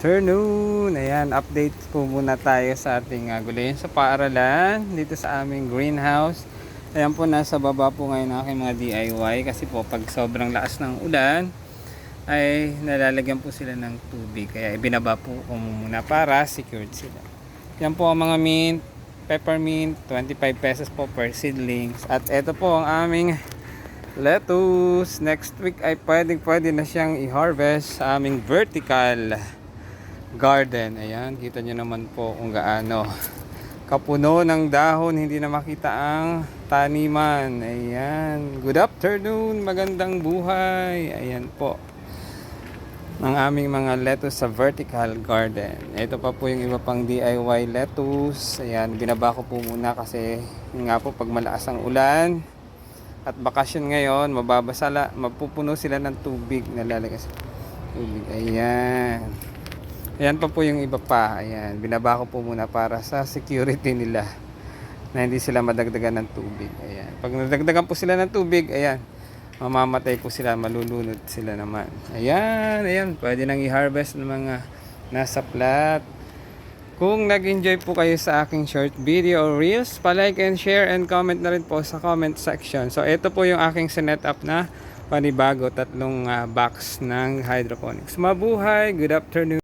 afternoon. Ayan, update po muna tayo sa ating gulayan sa paaralan dito sa aming greenhouse. Ayan po, nasa baba po ngayon aking mga DIY kasi po pag sobrang lakas ng ulan ay nalalagyan po sila ng tubig. Kaya ibinaba po ko muna para secured sila. Yan po ang mga mint, peppermint, 25 pesos po per seedlings. At ito po ang aming lettuce. Next week ay pwede na siyang i-harvest sa aming vertical garden. Ayan, kita nyo naman po kung gaano kapuno ng dahon, hindi na makita ang taniman. Ayan, good afternoon, magandang buhay. Ayan po ang aming mga lettuce sa vertical garden. Ito pa po yung iba pang DIY lettuce. Ayan, binaba ko po muna kasi nga po pag malakas ang ulan at bakasyon ngayon, mapupuno sila ng tubig, nalalagay sa tubig. Ayan. Ayan pa po yung iba pa. Ayan, binaba ko po muna para sa security nila na hindi sila madagdagan ng tubig. Ayan. Pag nadagdagan po sila ng tubig, ayan, mamamatay po sila, malulunod sila naman. Ayan, ayan, pwede nang i-harvest ng mga nasa plat. Kung nag-enjoy po kayo sa aking short video or reels, pa-like and share and comment na rin po sa comment section. So, ito po yung aking sinet up na panibago, tatlong box ng hydroponics. Mabuhay, good afternoon.